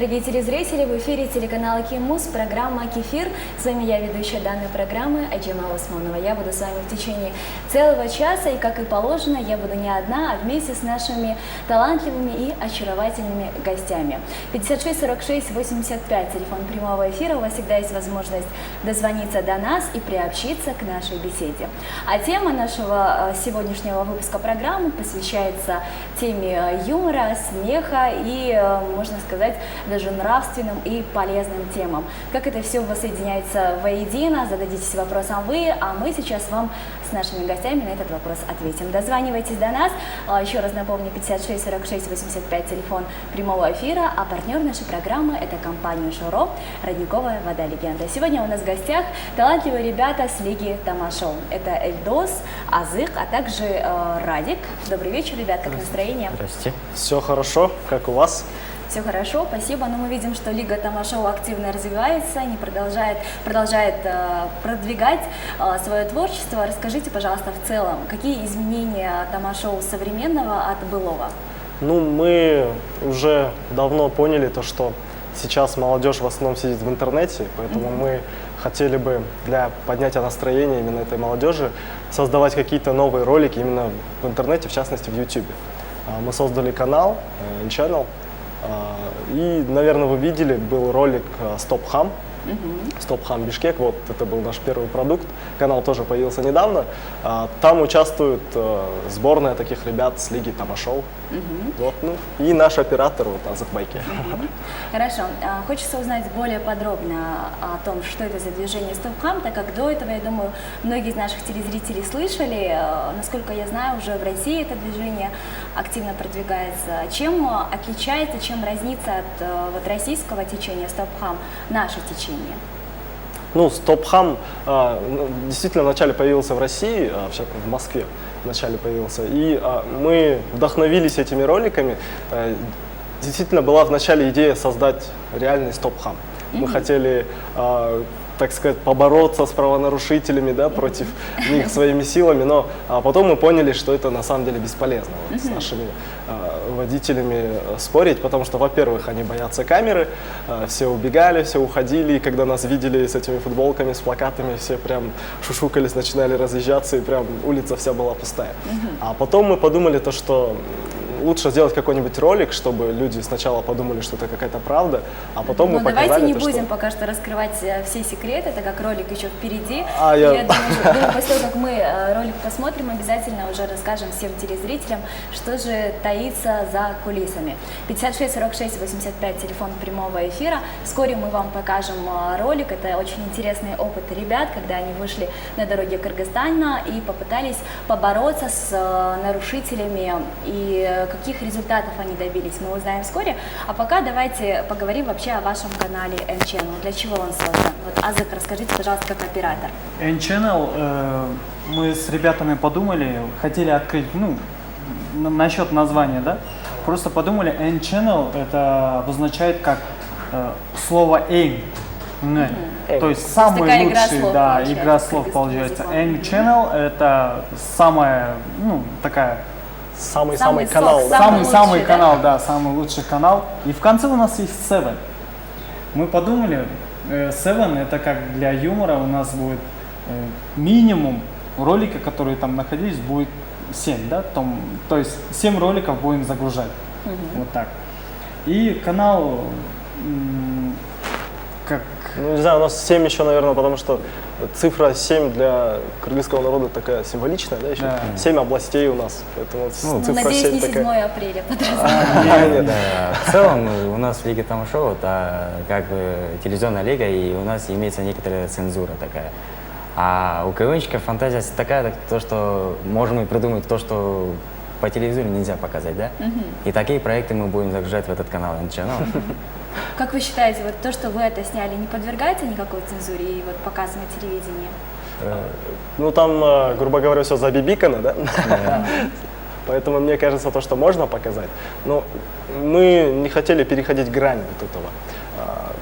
дорогие телезрители! В эфире телеканала КИМУС, программа «Кефир». С вами я, ведущая данной программы Аджима Усманова. Я буду с вами в течение целого часа, и, как и положено, я буду не одна, а вместе с нашими талантливыми и очаровательными гостями. 56 46 85, телефон прямого эфира. У вас всегда есть возможность дозвониться до нас и приобщиться к нашей беседе. А тема нашего сегодняшнего выпуска программы посвящается теме юмора, смеха и, можно сказать, даже нравственным и полезным темам. Как это все воссоединяется воедино, зададитесь вопросом вы, а мы сейчас вам с нашими гостями на этот вопрос ответим. Дозванивайтесь до нас. Еще раз напомню, 56 46 85, телефон прямого эфира, а партнер нашей программы – это компания «Шуро», родниковая вода легенда. Сегодня у нас в гостях талантливые ребята с Лиги Тамашоу. Это Эльдос, Азык, а также Радик. Добрый вечер, ребят, как настроение? Здравствуйте. Все хорошо, как у вас? Все хорошо, спасибо. Но мы видим, что Лига Тамашоу активно развивается, не продолжает продвигать свое творчество. Расскажите, пожалуйста, в целом, какие изменения Тамашоу современного от былого? Ну, мы уже давно поняли то, что сейчас молодежь в основном сидит в интернете, поэтому мы хотели бы для поднятия настроения именно этой молодежи создавать какие-то новые ролики именно в интернете, в частности в YouTube. Мы создали канал, N-Channel, и, наверное, вы видели, был ролик «Стоп-Хам», «Стоп-Хам Бишкек», вот это был наш первый продукт, канал тоже появился недавно, там участвует сборная таких ребят с Лиги Тамашоу, вот, ну, и наш оператор, вот, Азык Байке. Хорошо, хочется узнать более подробно о том, что это за движение «Стоп-Хам», так как до этого, я думаю, многие из наших телезрителей слышали, насколько я знаю, уже в России это движение активно продвигается. Чем отличается, чем разнится от вот, российского течения «Стоп-Хам» наше течение? Ну, «Стоп-Хам» действительно вначале появился в России, в Москве вначале появился, и мы вдохновились этими роликами. Действительно была вначале идея создать реальный «Стоп-Хам». Мы хотели, так сказать, побороться с правонарушителями, да, против них своими силами, но потом мы поняли, что это на самом деле бесполезно вот, с нашими водителями спорить, потому что, во-первых, они боятся камеры, все убегали, все уходили, и когда нас видели с этими футболками, с плакатами, все прям шушукались, начинали разъезжаться, и прям улица вся была пустая. А потом мы подумали то, что лучше сделать какой-нибудь ролик, чтобы люди сначала подумали, что это какая-то правда, а потом мы показали. Давайте не то, будем что... пока что раскрывать все секреты, так как ролик еще впереди. Я Я думаю, после того, как мы ролик посмотрим, обязательно уже расскажем всем телезрителям, что же таится за кулисами. 56 46 85, телефон прямого эфира. Вскоре мы вам покажем ролик. Это очень интересный опыт ребят, когда они вышли на дороге Кыргызстана и попытались побороться с нарушителями, и каких результатов они добились, мы узнаем вскоре. А пока давайте поговорим вообще о вашем канале N-Channel. Для чего он создан? Вот, Азык, расскажите, пожалуйста, как оператор. N-Channel, мы с ребятами подумали, хотели открыть, ну, насчет названия, да? Просто подумали, N-Channel это обозначает как слово aim. То есть самый лучший, да, игра слов получается. N-Channel это самая, ну, такая... Самый канал. Самый канал, да, самый лучший канал. И в конце у нас есть Seven. Мы подумали, Seven это как для юмора у нас будет минимум ролика, которые там находились, будет 7, да? То есть 7 роликов будем загружать. Вот так. И канал как... Ну, не знаю, у нас 7 еще, наверное, потому что цифра 7 для кыргызского народа такая символичная, да, еще? Да. 7 областей у нас, поэтому цифра надеюсь, 7 не 7 такая. апреля подразумевается. В целом у нас в Лиге Тамашоу это как бы телевизионная лига, и у нас имеется некоторая цензура такая. А у КВНщиков фантазия такая, то, что можем и придумать то, что по телевизору нельзя показать, да? И такие проекты мы будем загружать в этот канал N-Channel. Как вы считаете, вот то, что вы это сняли, не подвергается никакой цензуре и вот показу на телевидении? Ну там, грубо говоря, все забибикано, да? Поэтому мне кажется, то, что можно показать. Но мы не хотели переходить грань вот этого.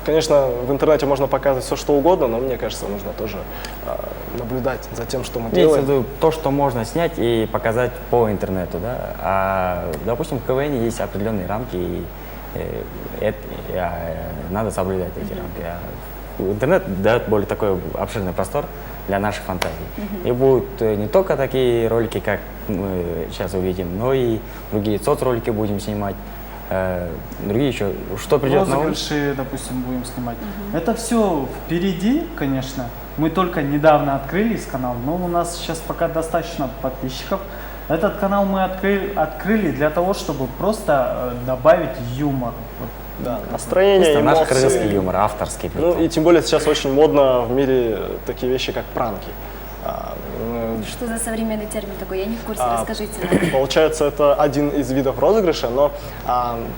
Конечно, в интернете можно показывать все, что угодно, но мне кажется, нужно тоже наблюдать за тем, что мы делаем. Имеется в виду то, что можно снять и показать по интернету, да? А, допустим, в КВН есть определенные рамки, и надо соблюдать эти рамки. Интернет дает более такой обширный простор для наших фантазий. И будут не только такие ролики, как мы сейчас увидим, но и другие соцролики будем снимать, другие еще. Что придет на ум? Розыгрыши, допустим, будем снимать. Это все впереди, конечно. Мы только недавно открылись канал, но у нас сейчас пока достаточно подписчиков. Этот канал мы открыли для того, чтобы просто добавить юмор. Вот. Да, настроение, Просто наш эмоции. крымский юмор, авторский. Ну и тем более сейчас очень модно в мире такие вещи, как пранки. Что за современный термин такой? Я не в курсе, расскажите нам. Получается, это один из видов розыгрыша, но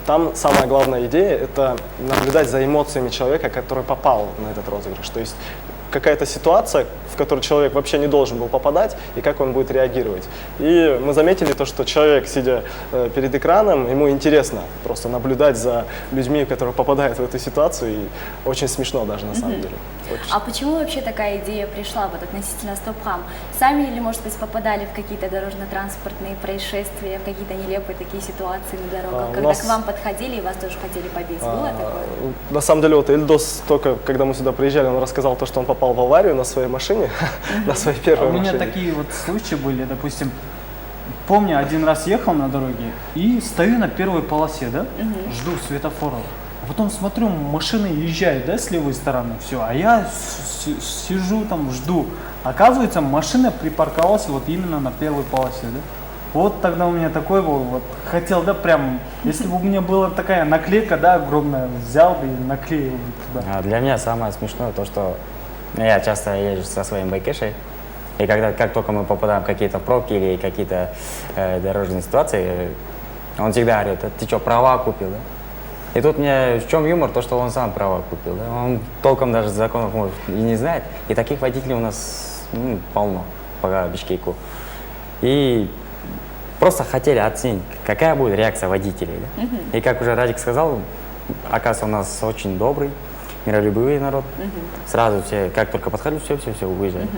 там самая главная идея – это наблюдать за эмоциями человека, который попал на этот розыгрыш. То есть какая-то ситуация, в которую человек вообще не должен был попадать, и как он будет реагировать. И мы заметили то, что человек, сидя перед экраном, ему интересно просто наблюдать за людьми, которые попадают в эту ситуацию, и очень смешно даже на самом деле. А почему вообще такая идея пришла вот относительно Стопхам? Сами или, может быть, попадали в какие-то дорожно-транспортные происшествия, в какие-то нелепые такие ситуации на дорогах, у когда нас- к вам подходили и вас тоже хотели побить? Было такое? На самом деле, вот Эльдос только, когда мы сюда приезжали, он рассказал то, что он попал в аварию на своей машине, на своей А первой у меня машине. такие вот случаи были, допустим, помню, один раз ехал на дороге и стою на первой полосе, да, жду светофора. А потом смотрю, машина езжает, да, с левой стороны, все, а я сижу там, жду. Оказывается, машина припарковалась вот именно на первой полосе, да. Вот тогда у меня такой был, вот, хотел, да, прям, если бы у меня была такая наклейка, да, огромная, взял бы и наклеил бы туда. А для меня самое смешное то, что я часто езжу со своим байкешей, и как только мы попадаем в какие-то пробки или какие-то дорожные ситуации, он всегда орет: ты что, права купил, да? И тут мне в чем юмор, то, что он сам права купил, да? Он толком даже законов может и не знает, и таких водителей у нас полно по Бишкеку. И просто хотели оценить, какая будет реакция водителей. Да? И как уже Радик сказал, оказывается, у нас очень добрый, миролюбивый народ. Сразу все, как только подходили, все, уезжали.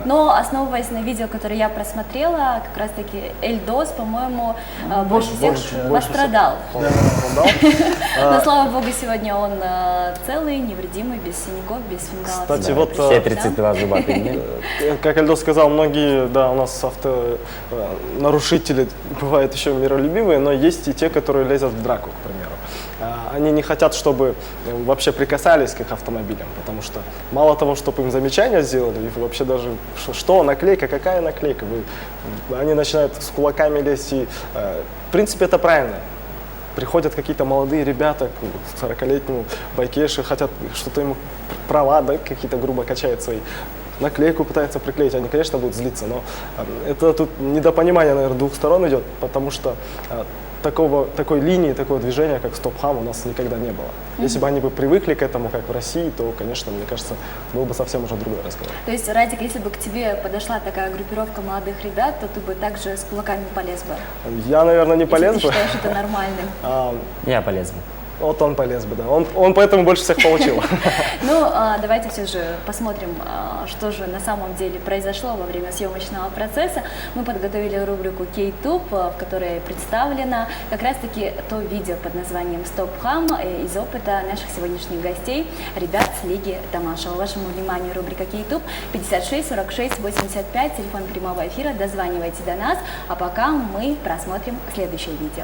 Но основываясь на видео, которое я просмотрела, как раз таки Эльдос, по-моему, больше всех пострадал. Но слава богу, сегодня он целый, невредимый, без синяков, без фингала. Кстати, вот, все 32 зуба перед как Эльдос сказал, многие, да, у нас нарушители бывают еще миролюбивые, но есть и те, которые лезут в драку, к примеру. Они не хотят, чтобы вообще прикасались к их автомобилям, потому что мало того, чтобы им замечания сделали, и вообще даже, что наклейка, какая наклейка, они начинают с кулаками лезть, и в принципе это правильно. Приходят какие-то молодые ребята к 40-летнему байкешу, хотят что-то ему права, да, какие-то грубо качают свои, наклейку пытаются приклеить, они, конечно, будут злиться, но это тут недопонимание, наверное, двух сторон идет, потому что такой линии, такого движения, как Стопхам, у нас никогда не было. Если бы они бы привыкли к этому, как в России, то, конечно, мне кажется, был бы совсем уже другой разговор. То есть, Радик, если бы к тебе подошла такая группировка молодых ребят, то ты бы также с кулаками полез бы? Я, наверное, не Если полез ты бы. считаешь это нормальным? Я полез бы. Вот он полез бы, да. Он поэтому больше всех получил. Ну, давайте все же посмотрим, что же на самом деле произошло во время съемочного процесса. Мы подготовили рубрику K-Tube, в которой представлено как раз-таки то видео под названием «Стопхам» из опыта наших сегодняшних гостей, ребят с Лиги Тамашева. Вашему вниманию рубрика K-Tube 56 46 85, телефон прямого эфира, дозванивайте до нас, а пока мы просмотрим следующее видео.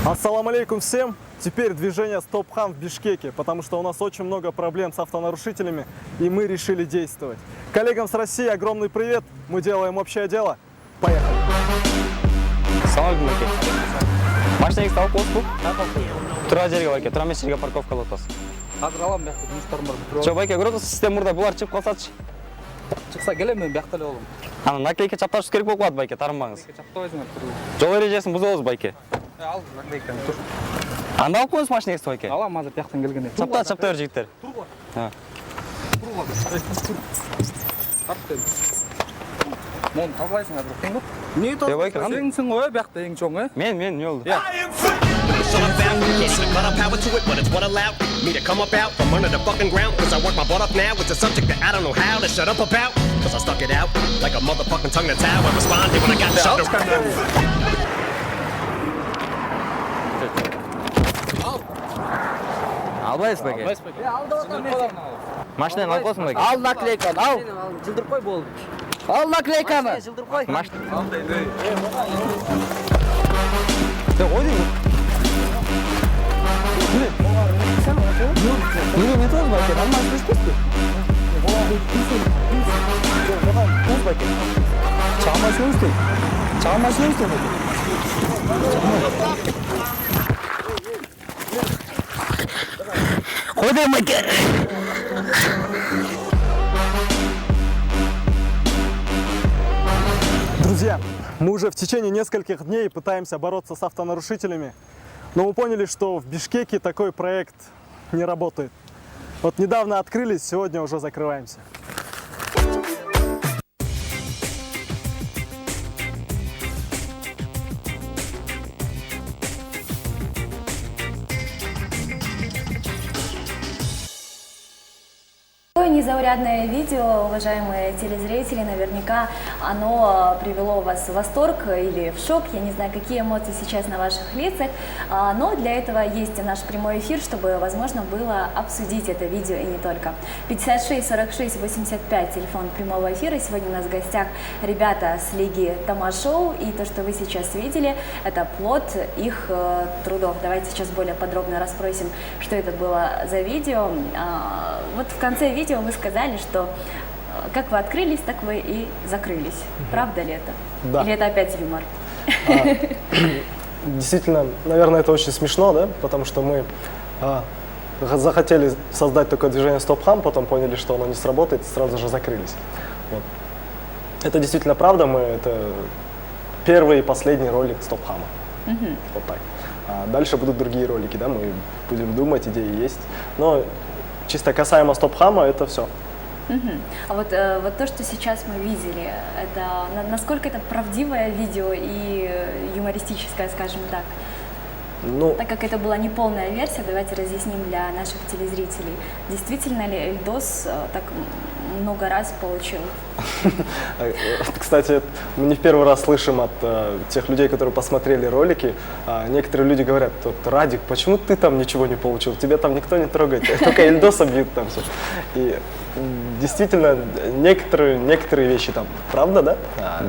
Ассаламу алейкум всем! Теперь движение Стопхам в Бишкеке, потому что у нас очень много проблем с автонарушителями, и мы решили действовать. Коллегам с России огромный привет! Мы делаем общее дело. Поехали! Салам алейкум. Машина стал посту. Тұра жерге байке, тұра емес жерге парковка лотос. Қазір аламын бияқта жұмыстарым бар. Че байке, көріп система мұрда бұлар шығып қалсатшы. Шықса келемін мен бияқта олым. Ана наклейка чаптаушы керек болып қалады байке, тарынбаңыз. Чаптабайсыңар тұру. Жол ережесін бұзыңыз байке. Ал наклейканы тұр. Анда алып қойыңыз машина ексті байке. Аламын қазір бияқтан келгенде. Чапта бер жігіттер. Тұр ғой. Ha. Тұр ғой. Тарт Мұны тазалайсың әбір қыңғып. Не Сенсің ғой, бәқті ең чоң, Мен, не oldu? So I'm found, can't even put a power to it, but it's what allowed me to come up out from under the fucking ground. Cause I work my butt off now, it's a subject that I don't know how to shut up about. Cause I stuck it out like a motherfucking tongue that's how I responded when I got shut up. Albayız peki. Машина алғансың ба? Ал наклейканы, ал. Жылдырып қой болды. Ал наклейканы. Жылдырып қой. Друзья, мы уже в течение нескольких дней пытаемся бороться с автонарушителями, но мы поняли, что в Бишкеке такой проект не работает. Вот недавно открылись, сегодня уже закрываемся. Такое незаурядное видео, уважаемые телезрители, наверняка оно привело вас в восторг или в шок, я не знаю, какие эмоции сейчас на ваших лицах, но для этого есть наш прямой эфир, чтобы возможно было обсудить это видео и не только. 56 46 85, телефон прямого эфира. Сегодня у нас в гостях ребята с лиги Тамашоу, и то, что вы сейчас видели, это плод их трудов. Давайте сейчас более подробно расспросим, что это было за видео. Вот в конце видео вы сказали, что как вы открылись, так вы и закрылись. Правда ли это? Да. Или это опять юмор? Действительно, наверное, это очень смешно, да? Потому что мы захотели создать такое движение стоп-хам, потом поняли, что оно не сработает, сразу же закрылись. Вот. Это действительно правда, это первый и последний ролик стоп-хама. Вот так. А дальше будут другие ролики, да, мы будем думать, идеи есть. Но чисто касаемо стоп-хама, это все. А вот то, что сейчас мы видели, это насколько это правдивое видео и юмористическое, скажем так? Ну, Так как это была не полная версия, давайте разъясним для наших телезрителей. Действительно ли Эльдос так много раз получил? кстати, мы не в первый раз слышим от тех людей, которые посмотрели ролики. Некоторые люди говорят: Радик, почему ты там ничего не получил? Тебя там никто не трогает, только Эльдоса бьют там все. И действительно, некоторые вещи там правда, да? А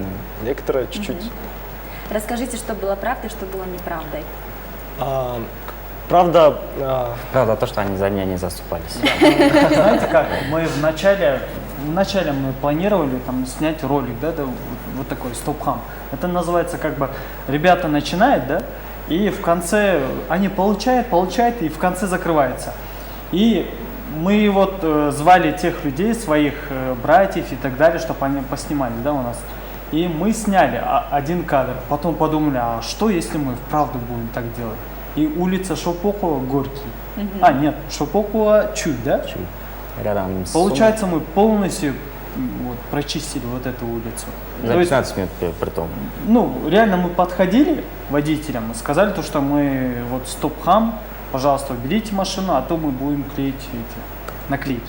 некоторые чуть-чуть. Расскажите, что было правдой, что было неправдой. Правда, Правда, то, что они за меня не заступались. Знаете как, мы вначале мы планировали там снять ролик, да, вот такой стоп-хам. Это называется как бы ребята начинают, да, и в конце они получают, и в конце закрывается. И мы вот звали тех людей, своих братьев и так далее, чтобы они поснимали, да, у нас. И мы сняли один кадр, потом подумали, а что если мы вправду будем так делать? И улица Шопокова Горький. Нет, Шопокова чуть, да? Чуть. Рядом с... Получается, мы полностью вот, прочистили вот эту улицу. За То есть, 15 минут при том. ну, реально мы подходили водителям и сказали то, что мы вот стоп-хам, пожалуйста, уберите машину, а то мы будем клеить эти наклейки.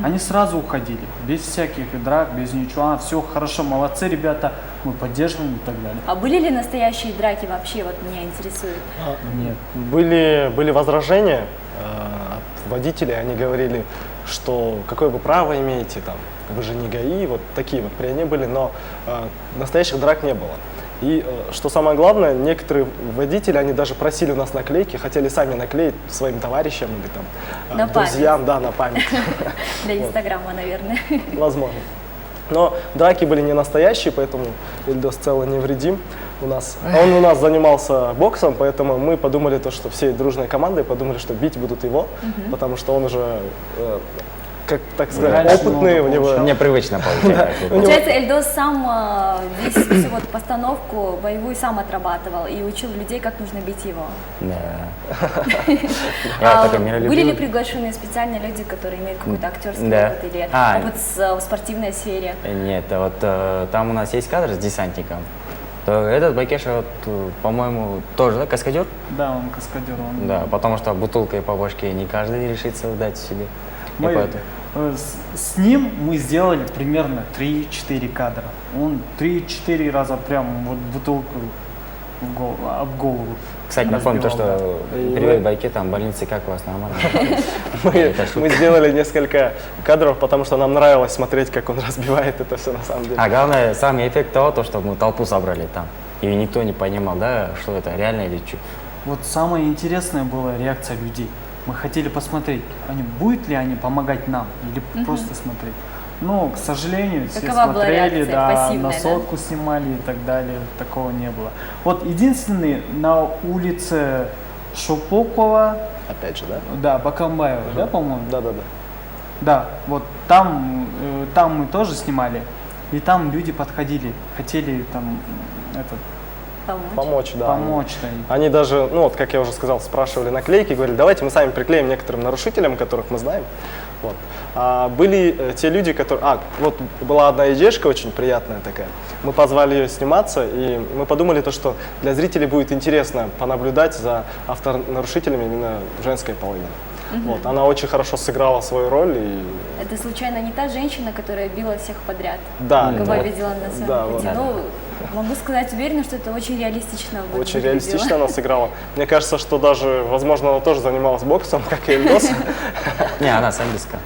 Они сразу уходили, без всяких драк, без ничего. Все хорошо, молодцы, ребята, мы поддерживаем и так далее. А были ли настоящие драки вообще, вот меня интересует? Нет. были возражения от водителей, они говорили, что какое вы право имеете, там, вы же не ГАИ, вот такие вот прения были, но настоящих драк не было. И что самое главное, некоторые водители, они даже просили у нас наклейки, хотели сами наклеить своим товарищам или там На друзьям, да, на память. Для Инстаграма, наверное. Возможно. Но драки были не настоящие, поэтому Эльдос цело невредим. Он у нас занимался боксом, поэтому мы подумали, что всей дружной командой подумали, что бить будут его, потому что он уже как так сказать, Раньше опытный, много у него... Мне привычно получается. Получается, Эльдос сам всю вот постановку боевую сам отрабатывал и учил людей, как нужно бить его. Да. Я такой Были ли миролюбивый. приглашены специальные люди, которые имеют какой-то актерский Да. опыт или А. опыт в спортивной сфере? Нет, вот там у нас есть кадр с десантником. То этот Байкеша, вот, по-моему, тоже, да, каскадер? Да, он каскадер. Он... Да, потому что бутылкой по башке не каждый решится дать себе. И Мы, поэтому- с ним мы сделали примерно 3-4 кадра. Он 3-4 раза прям вот бутылку об голову. Кстати, напомню то, разбивал, что да. перевод байки, там больницы как у вас, нормально? Мы сделали несколько кадров, потому что нам нравилось смотреть, как он разбивает это все на самом деле. А главное, сам эффект того, то, что мы толпу собрали там. И никто не понимал, да, что это реально или что. Вот самое интересное была реакция людей. Мы хотели посмотреть, будет ли они помогать нам или просто смотреть. Но, к сожалению, все Какова была смотрели, реакция? да, Пассивная, на да? сотку снимали и так далее. Такого не было. Вот единственный на улице Шопокова, Опять же, да? да, Бакамбаева, да, по-моему? Да-да-да. Да, вот там мы тоже снимали. И там люди подходили, хотели там Помочь? Помочь, да. помочь. Да. Они даже, ну вот, как я уже сказал, спрашивали наклейки, говорили, давайте мы сами приклеим некоторым нарушителям, которых мы знаем. Вот. А были те люди, которые... вот была одна идеюшка очень приятная такая. Мы позвали ее сниматься, и мы подумали, то, что для зрителей будет интересно понаблюдать за авторнарушителями именно женской половины. Вот. Она очень хорошо сыграла свою роль. И... Это случайно не та женщина, которая била всех подряд? Да, Кого да. я видела на своем Да, пути? вот. Ну, могу сказать уверенно, что это очень реалистично Очень выглядело. реалистично она сыграла. Мне кажется, что даже, возможно, она тоже занималась боксом, как и Эльдос. Не, она самбистка.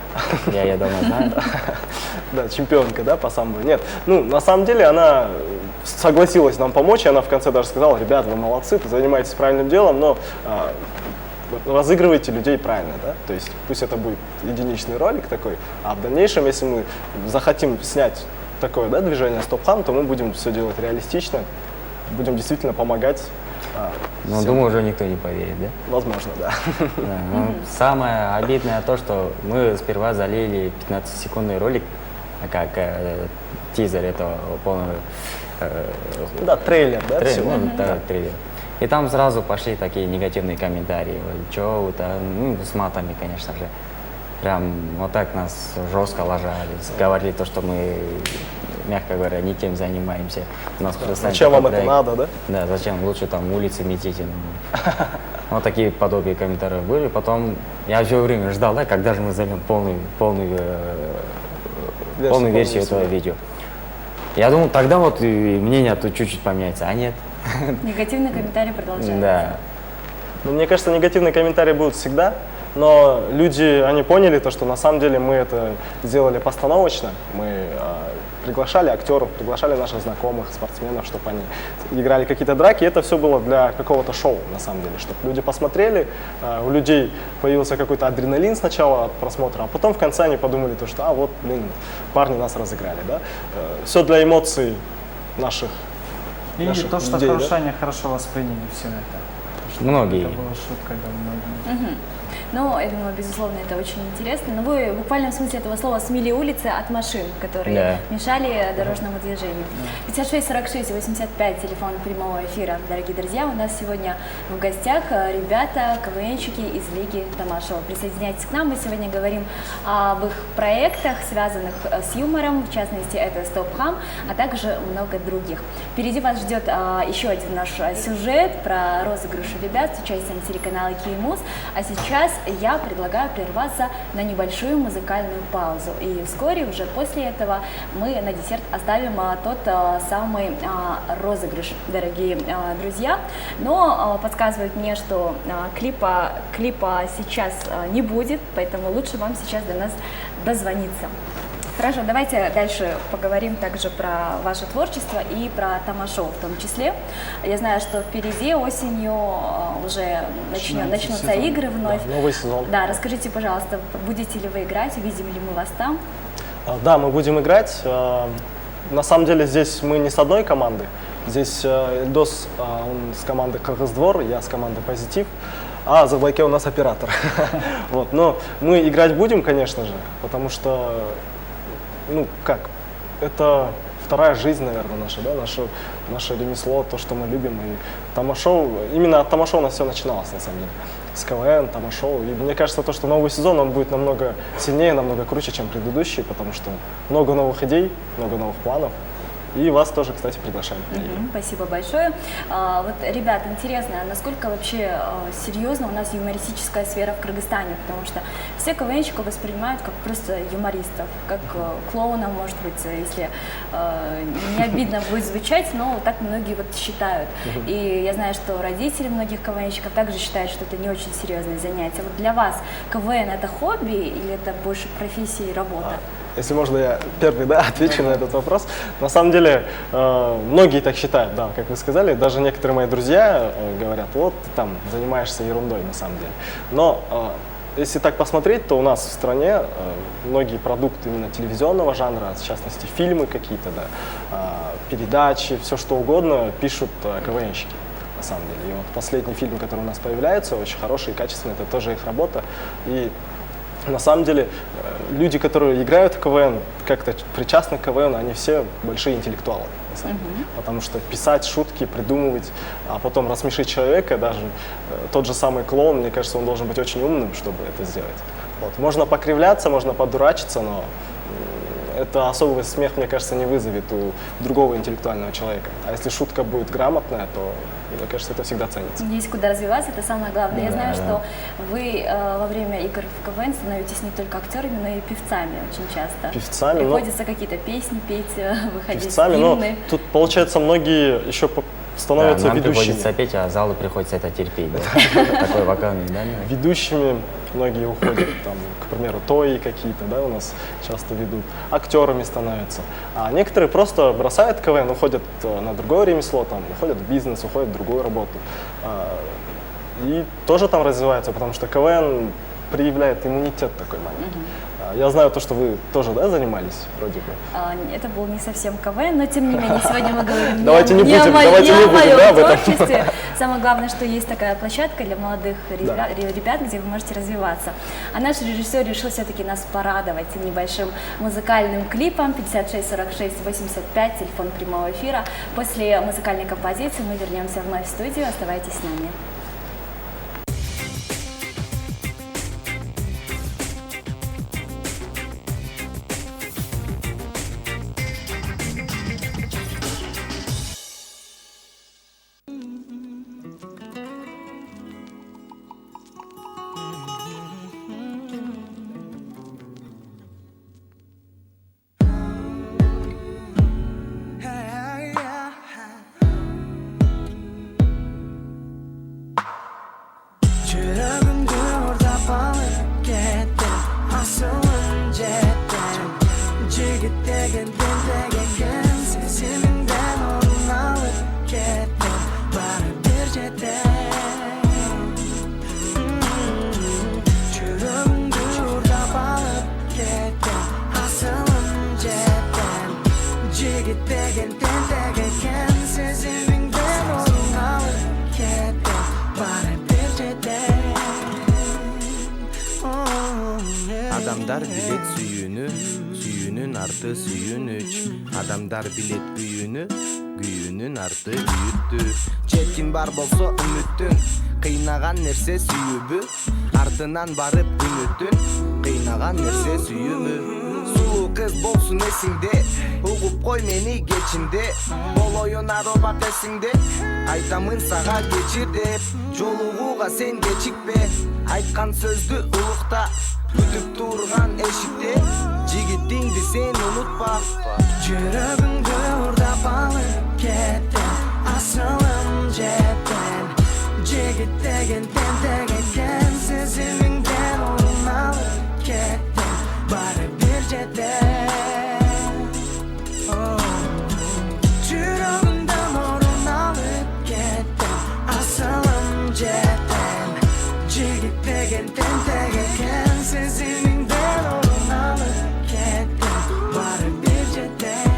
Я давно знаю. Да, чемпионка, да, по самбо. Нет, ну, на самом деле она согласилась нам помочь, и она в конце даже сказала, ребят, вы молодцы, вы занимаетесь правильным делом, но разыгрывайте людей правильно, да, то есть пусть это будет единичный ролик такой, а в дальнейшем, если мы захотим снять такое, да, движение стоп-хам, то мы будем все делать реалистично, будем действительно помогать. Но всем. думаю, уже никто не поверит, да? Возможно, да. Да, ну, самое обидное то, что мы сперва залили 15-секундный ролик, как тизер этого полного Да, трейлер, да, трейлера, всего. ну, да, трейлер. И там сразу пошли такие негативные комментарии. Что это, ну, с матами, конечно же. Прям вот так нас жестко ложали. Говорили то, что мы, мягко говоря, не тем занимаемся. У нас предоставлен Зачем вам такой это проект. надо, да? Да, зачем? Лучше там улицы метите. Вот такие подобие комментариев были. Потом я все время ждал, да, когда же мы зальем полную версию этого видео. Я думал, тогда вот и мнение тут чуть-чуть поменяется, а нет. Негативные комментарии продолжаются. Да. Ну, мне кажется, негативные комментарии будут всегда, но люди, они поняли то, что на самом деле мы это сделали постановочно. Мы приглашали актеров, приглашали наших знакомых, спортсменов, чтобы они играли какие-то драки. И это все было для какого-то шоу, на самом деле, чтобы люди посмотрели, у людей появился какой-то адреналин сначала от просмотра, а потом в конце они подумали, то, что, вот, блин, парни нас разыграли, да. Все для эмоций наших. И наших то, что людей, да? хорошане хорошо восприняли все это. Многие. Это была шутка, да, многие. Ну, я думаю, безусловно, это очень интересно. Но вы в буквальном смысле этого слова смели улицы от машин, которые Да. мешали дорожному движению. 56 46 85, телефон прямого эфира. Дорогие друзья, у нас сегодня в гостях ребята, КВНщики из Лиги Тамашова. Присоединяйтесь к нам. Мы сегодня говорим об их проектах, связанных с юмором. В частности, это «Стоп-хам», а также много других. Впереди вас ждет еще один наш сюжет про розыгрыш ребят с участием телеканала «Киемус». А сейчас я предлагаю прерваться на небольшую музыкальную паузу. И вскоре, уже после этого, мы на десерт оставим тот самый розыгрыш, дорогие друзья. Но подсказывают мне, что клипа сейчас не будет, поэтому лучше вам сейчас до нас дозвониться. Хорошо, давайте дальше поговорим также про ваше творчество и про Тамашов в том числе. Я знаю, что впереди осенью уже начнутся сезон. игры вновь. Да, новый сезон. Да, расскажите, пожалуйста, будете ли вы играть, увидим ли мы вас там? Да, мы будем играть. На самом деле здесь мы не с одной команды. Здесь Эльдос, он с команды «Кыргыз-двор», я с команды «Позитив». а за Байке у нас оператор. Вот. Но мы играть будем, конечно же, потому что, ну как, это вторая жизнь, наверное, наша, да, наше ремесло, то, что мы любим. И Тамашоу, именно от Тамашоу у нас все начиналось, на самом деле. С КВН, Тамашоу. И мне кажется, то, что новый сезон, он будет намного сильнее, намного круче, чем предыдущий, потому что много новых идей, много новых планов. И вас тоже, кстати, приглашаем. Спасибо большое. Вот, ребят, интересно, насколько вообще серьезно у нас юмористическая сфера в Кыргызстане, потому что все КВНщиков воспринимают как просто юмористов, как клоунов, может быть, если не обидно будет звучать, но так многие вот считают. И я знаю, что родители многих КВНщиков также считают, что это не очень серьезное занятие. Вот для вас КВН это хобби или это больше профессия и работа? Если можно, я первый, да, отвечу на этот вопрос. На самом деле, многие так считают, да, как вы сказали. Даже некоторые мои друзья говорят, вот, ты там занимаешься ерундой, на самом деле. Но если так посмотреть, то у нас в стране многие продукты именно телевизионного жанра, в частности, фильмы какие-то, да, передачи, все что угодно, пишут КВНщики. На самом деле. И вот последний фильм, который у нас появляется, очень хороший и качественный, это тоже их работа. И на самом деле, люди, которые играют в КВН, как-то причастны к КВН, они все большие интеллектуалы. На самом деле. Потому что писать шутки, придумывать, а потом рассмешить человека, даже тот же самый клоун, мне кажется, он должен быть очень умным, чтобы это сделать. Вот. Можно покривляться, можно подурачиться, но это особый смех, мне кажется, не вызовет у другого интеллектуального человека. А если шутка будет грамотная, то, мне кажется, это всегда ценится. Есть куда развиваться, это самое главное. Я знаю, что вы во время игр в КВН становитесь не только актерами, но и певцами очень часто. Певцами, приходится какие-то песни петь, выходить певцами, гимны. Тут, получается, многие еще становятся нам ведущими. приходится петь, а залу приходится это терпеть. Да? Такой вокальный, да? Ведущими многие уходят, там, к примеру, тои какие-то, да, у нас часто ведут, актерами становятся. А некоторые просто бросают КВН, уходят на другое ремесло, там, уходят в бизнес, уходят в другую работу. И тоже там развиваются, потому что КВН проявляет иммунитет такой маленький. Я знаю то, что вы тоже, да, занимались, вроде бы. Это был не совсем КВН, но тем не менее, сегодня мы говорим давайте не будем о моем об этом. творчестве. Самое главное, что есть такая площадка для молодых ребят, где вы можете развиваться. А наш режиссер решил все-таки нас порадовать небольшим музыкальным клипом 56 46 85, телефон прямого эфира. После музыкальной композиции мы вернемся вновь в студию. Оставайтесь с нами. Адамдар билет сүйүүнү, сүйүүнүн арты сүйүүнүч. Адамдар билет күйүүнү, күйүүнүн арты күйүттү. Четкин бар болсо үмүттүн, кыйнаган нерсе сүйүүбү. Артынан барып үмүттүн, кыйнаган нерсе сүйүүмү. Сулуу кыз болсун эсиңде, угуп кой мени кечинде. Болоюн аробат эсиңде, айтамын сага кечир деп. Жолугууга сен кечикпе, айткан сөздү улукта. Күтүп турган эшикте, жигитиңди сен унутпа. Жүрөгүңдү урдап алып кеттим, асылым жеттен. Жигит деген тентегенген, сезимиңден орун алып кеттим, баары бир жетем. Жүрөгүмдөн орун алып кеттим, асылым жеттен. Жигит деген тентегенген, сезимиңден орун алып кеттим, баары бир жетем.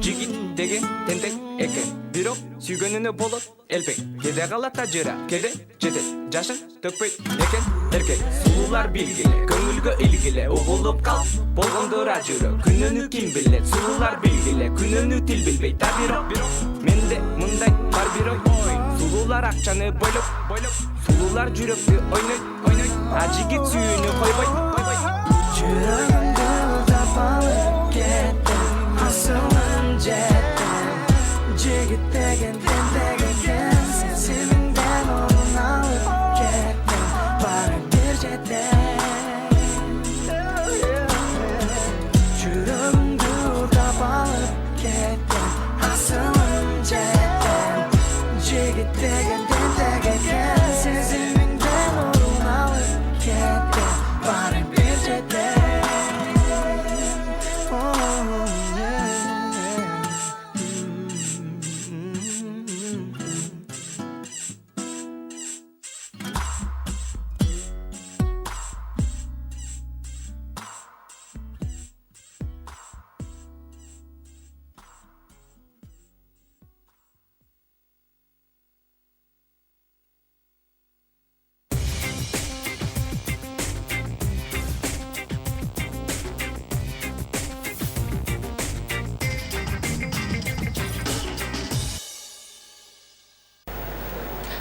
Жигит деген тентек экен, бирок сүйгөнүнө болот элбек кеде калат да жыраак кеде жетет жашын төкпөйт экен эркек сулуулар билгиле көңүлгө илгиле угулуп кал болгондура жүрөк күнөөнү ким билет сулуулар билгиле күнөөнү тил билбейт да бирок менде мындай бар бирок сулуулар акчаны бойлоп сулуулар жүрөктү ойнойт а жигит сүйүүнү койбойт жүрөгүмдү ырдап алып кеттим асылым жеттим жигит деген тентек экен сезимиңден орун алып кеттим баары бир жерде жүрөгүмдү ырдап алып кеттим асылым жеттим жигит деген тентек экен сезимиңден орун алып кеттим баары бир жерде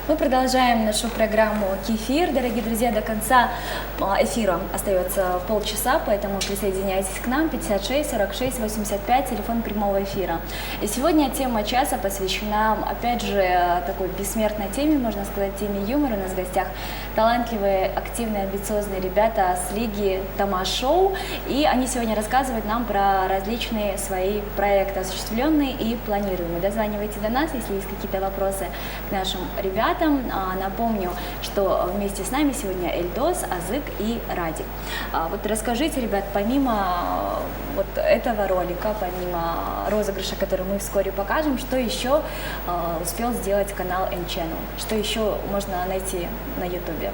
Мы продолжаем нашу программу «Кефир». Дорогие друзья, до конца эфира остается полчаса, поэтому присоединяйтесь к нам. 56 46 85, телефон прямого эфира. И сегодня тема часа посвящена, опять же, такой бессмертной теме, можно сказать, теме юмора. У нас в гостях талантливые, активные, амбициозные ребята с лиги Тома-шоу. И они сегодня рассказывают нам про различные свои проекты, осуществленные и планируемые. Дозванивайте до нас, если есть какие-то вопросы к нашим ребятам. Напомню, что вместе с нами сегодня Эльдос, Азык и Радик. Вот расскажите, ребят, помимо вот этого ролика, помимо розыгрыша, который мы вскоре покажем, что еще успел сделать канал N-Channel? Что еще можно найти на Ютубе?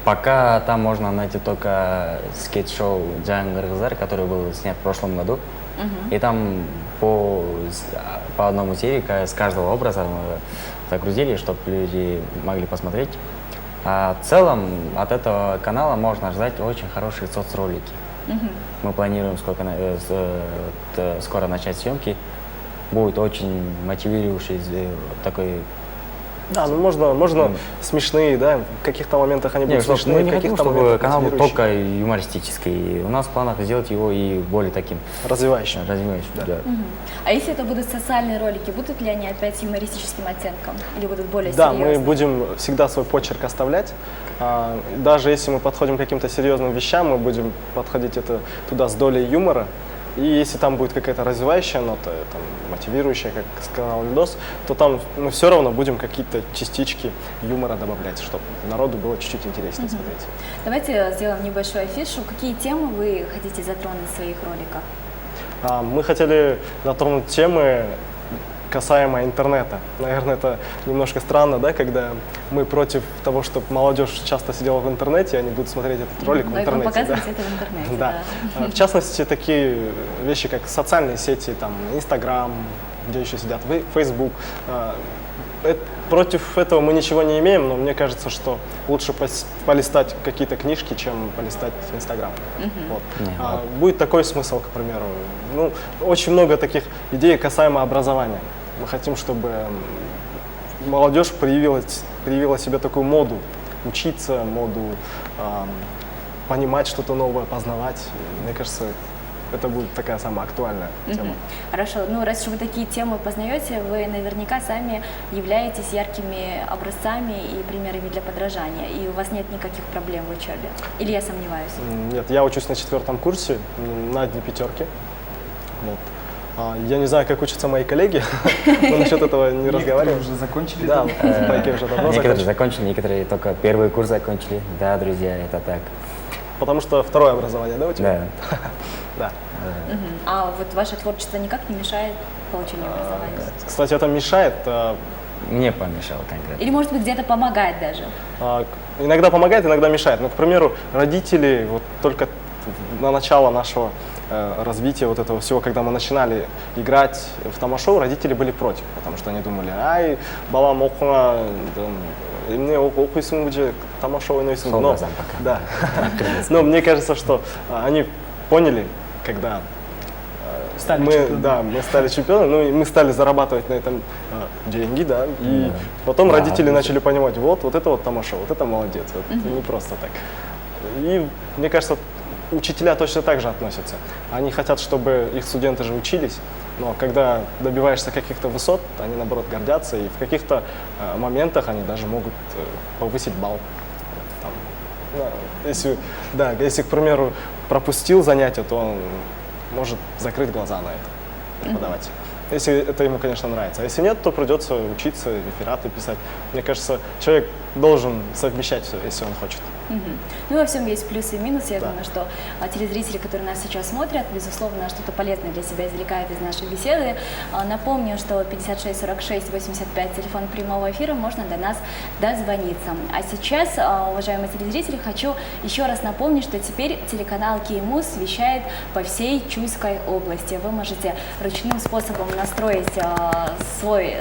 Пока там можно найти только скетч-шоу «Джан Гыргызар», который был снят в прошлом году. И там по одному серии с каждого образа мы загрузили, чтобы люди могли посмотреть. А в целом от этого канала можно ждать очень хорошие соцролики. Мы планируем скоро начать съемки. Будет очень мотивирующий такой. Да, ну можно смешные, да, в каких-то моментах они будут смешные, мы не в хотим, каких-то чтобы моментах канал был мотивирующие. только юмористический. У нас в планах сделать его и более таким Развивающим. да. А если это будут социальные ролики, будут ли они опять с юмористическим оттенком? Или будут более Да, серьезные? мы будем всегда свой почерк оставлять. Даже если мы подходим к каким-то серьезным вещам, мы будем подходить туда с долей юмора. И если там будет какая-то развивающая нота, там, мотивирующая, как сказал Эльдос, то там мы все равно будем какие-то частички юмора добавлять, чтобы народу было чуть-чуть интереснее смотреть. Давайте сделаем небольшую афишу. Какие темы вы хотите затронуть в своих роликах? Мы хотели затронуть темы касаемо интернета. Наверное, это немножко странно, да, когда мы против того, чтобы молодежь часто сидела в интернете, и они будут смотреть этот ролик в интернете. Показывать это в интернете, да. В частности, такие вещи, как социальные сети, там, Инстаграм, где еще сидят, Фейсбук. Против этого мы ничего не имеем, но мне кажется, что лучше полистать какие-то книжки, чем полистать Инстаграм. Вот. Будет такой смысл, к примеру. Ну, очень много таких идей касаемо образования. Мы хотим, чтобы молодежь проявила себе такую моду учиться, моду понимать что-то новое, познавать. Мне кажется, это будет такая самая актуальная тема. Хорошо. Ну, раз уж вы такие темы познаете, вы наверняка сами являетесь яркими образцами и примерами для подражания, и у вас нет никаких проблем в учебе. Или я сомневаюсь? Нет, я учусь на 4-м курсе, на одни пятерки. Вот. Я не знаю, как учатся мои коллеги, мы насчет этого не разговариваем. Уже закончили? Да, такие уже давно Некоторые закончили. закончили, некоторые только первый курс закончили. Да, друзья, это так. Потому что второе образование, да, у тебя? Да. Да. А вот ваше творчество никак не мешает получению образования? Кстати, это мешает. Мне помешало конкретно. Или, может быть, где-то помогает даже? Иногда помогает, иногда мешает. Ну, к примеру, родители вот только на начало нашего развития вот этого всего, когда мы начинали играть в тамашоу, родители были против, потому что они думали, ай, балам оқуға, мне оқуйсың уже, тамашоу ойнайсың. Но, да. Но мне кажется, что они поняли, когда мы стали чемпионами, ну и мы стали зарабатывать на этом деньги, да, и потом родители начали понимать, вот это вот тамашоу, вот это молодец, это не просто так. И мне кажется, учителя точно так же относятся. Они хотят, чтобы их студенты же учились, но когда добиваешься каких-то высот, они наоборот гордятся, и в каких-то моментах они даже могут повысить балл. Если, к примеру, пропустил занятие, то он может закрыть глаза на это, преподаватель. Если это ему, конечно, нравится. А если нет, то придется учиться, рефераты писать. Мне кажется, человек должен совмещать все, если он хочет. Ну, во всем есть плюсы и минусы. Я думаю, что телезрители, которые нас сейчас смотрят, безусловно, что-то полезное для себя извлекают из нашей беседы. Напомню, что 56 46 85, телефон прямого эфира, можно до нас дозвониться. А сейчас, уважаемые телезрители, хочу еще раз напомнить, что теперь телеканал Киимуз вещает по всей Чуйской области. Вы можете ручным способом настроить свой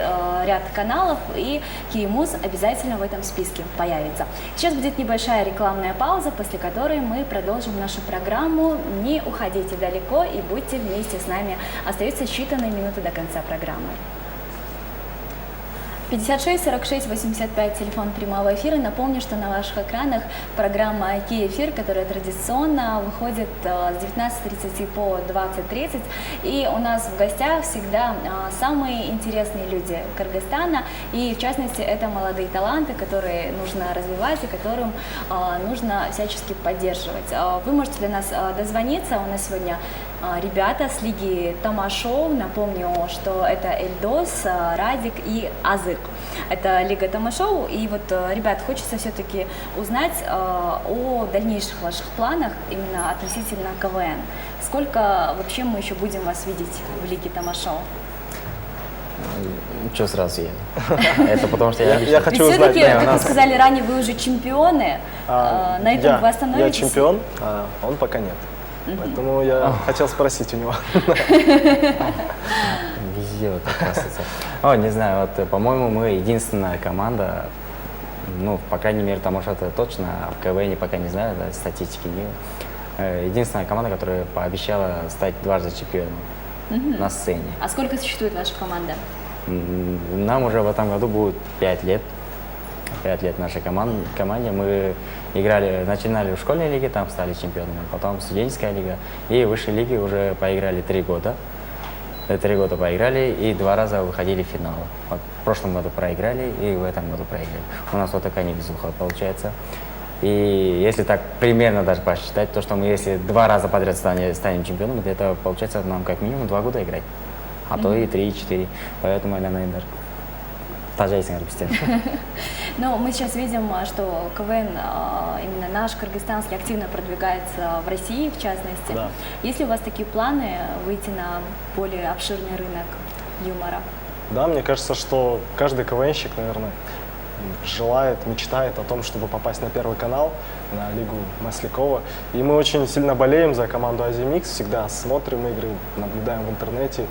ряд каналов, и Киимуз обязательно в этом списке появится. Сейчас будет небольшая рекламная пауза, после которой мы продолжим нашу программу. Не уходите далеко и будьте вместе с нами. Остаются считанные минуты до конца программы. 56 46 85, телефон прямого эфира. Напомню, что на ваших экранах программа «Ки-эфир», которая традиционно выходит с 19:30 по 20:30. И у нас в гостях всегда самые интересные люди Кыргызстана. И в частности, это молодые таланты, которые нужно развивать и которым нужно всячески поддерживать. Вы можете для нас дозвониться. У нас сегодня ребята с лиги Тамашоу. Напомню, что это Эльдос, Радик и Азык. Это лига Тамашоу. И вот, ребят, хочется все-таки узнать о дальнейших ваших планах именно относительно КВН. Сколько вообще мы еще будем вас видеть в лиге Тамашоу? Что сразу я? Это потому что я хочу узнать. Все-таки, как вы нас... сказали ранее, вы уже чемпионы. На этом вы остановитесь? Я чемпион, а он пока нет. Поэтому я хотел спросить у него. Везет, оказывается. Не знаю, вот, по-моему, мы единственная команда, ну, по крайней мере, потому что это точно, а в КВН пока не знаю, да, статистики не. Единственная команда, которая пообещала стать дважды чемпионом на сцене. А сколько существует ваша команда? Нам уже в этом году будет 5 лет. 5 лет нашей команде. Мы начинали в школьной лиге, там стали чемпионами, потом студенческая лига. И в высшей лиге уже поиграли 3 года. 3 года поиграли и 2 раза выходили в финал. Вот в прошлом году проиграли и в этом году проиграли. У нас вот такая невезуха получается. И если так примерно даже посчитать, то что мы если 2 раза подряд станем чемпионом, то это получается нам как минимум 2 года играть. А то и 3, и 4. Поэтому, наверное, даже Ну, мы сейчас видим, что КВН, именно наш кыргызстанский, активно продвигается в России, в частности. Да. Есть ли у вас такие планы выйти на более обширный рынок юмора? Да, мне кажется, что каждый КВНщик, наверное, желает, мечтает о том, чтобы попасть на Первый канал, на Лигу Маслякова. И мы очень сильно болеем за команду Азимикс, всегда смотрим игры, наблюдаем в интернете.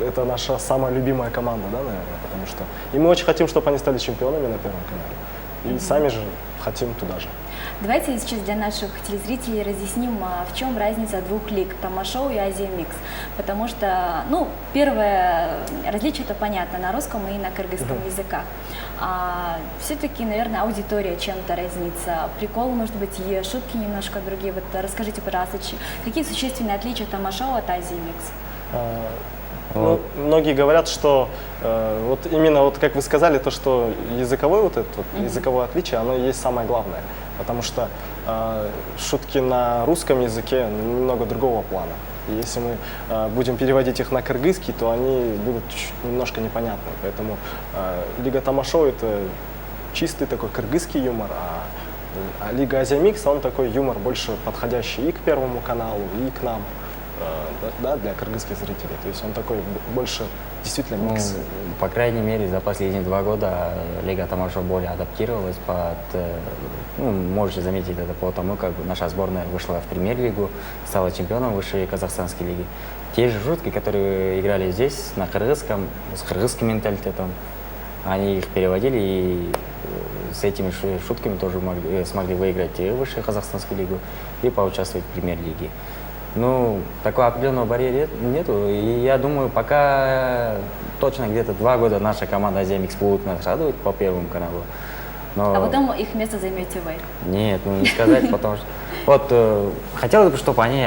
Это наша самая любимая команда, да, наверное, потому что... И мы очень хотим, чтобы они стали чемпионами на Первом канале. И сами же хотим туда же. Давайте сейчас для наших телезрителей разъясним, в чем разница 2 лиг, Тамашоу и Азия Микс. Потому что, ну, первое различие это понятно на русском и на кыргызском языках. А все-таки, наверное, аудитория чем-то разнится. Прикол, может быть, и шутки немножко другие. Вот расскажите, пожалуйста, какие существенные отличия Тамашоу от Азии Микс? Ну, многие говорят, что вот именно вот как вы сказали, то, что языковое вот это вот, языковое отличие, оно и есть самое главное, потому что шутки на русском языке немного другого плана. И если мы будем переводить их на кыргызский, то они будут немножко непонятны. Поэтому Лига Тамашоу это чистый такой кыргызский юмор, а Лига Азия Микс он такой юмор больше подходящий и к Первому каналу, и к нам. да, для кыргызских зрителей. То есть он такой больше действительно Ну, микс. по крайней мере, за последние 2 года Лига Тамашо более адаптировалась под... Ну, можете заметить это по тому, как наша сборная вышла в премьер-лигу, стала чемпионом высшей казахстанской лиги. Те же шутки, которые играли здесь, на кыргызском, с кыргызским менталитетом, они их переводили и с этими шутками тоже смогли выиграть и высшую казахстанскую лигу, и поучаствовать в премьер-лиге. Ну, такого определенного барьера нету, и я думаю, пока точно где-то 2 года наша команда Азия Микс будет нас радовать по Первому каналу. Но... А потом их место займете вы. Нет, ну не сказать, потому что... Вот, хотелось бы, чтобы они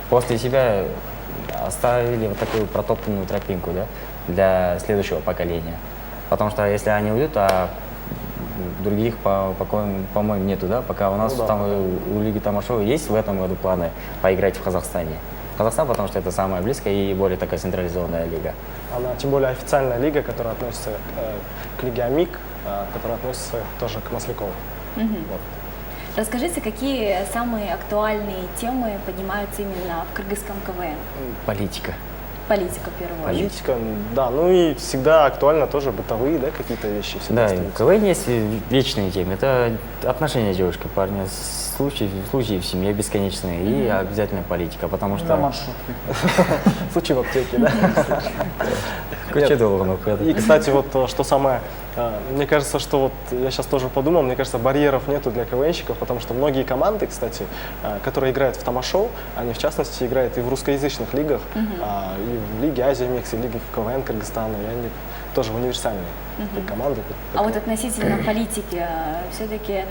после себя оставили вот такую протоптанную тропинку, да, для следующего поколения. Потому что если они уйдут, а других, по-моему, нету, да? Пока у нас там у Лиги Тамашо есть в этом году планы поиграть в Казахстане. Казахстан, потому что это самая близкая и более такая централизованная лига. Она тем более официальная лига, которая относится к Лиге Амик, которая относится тоже к Маслякову. Вот. Расскажите, какие самые актуальные темы поднимаются именно в кыргызском КВН? Политика. Политика, в первую очередь. Политика, да, ну и всегда актуально тоже бытовые, да, какие-то вещи. Да, остаются. в КВН есть вечные темы. Это отношения девушки, парня, случаи в семье бесконечные и обязательно политика, потому На что... маршрутке. Случай в аптеке, да. Куча долларов. И, кстати, вот что самое, мне кажется, что вот я сейчас тоже подумал, мне кажется, барьеров нету для КВНщиков, потому что многие команды, кстати, которые играют в Тамашоу, они в частности играют и в русскоязычных лигах, и в Лиге Азия Микс, и в Лиге КВН Кыргызстана, и они тоже универсальные команды. А вот относительно политики, все-таки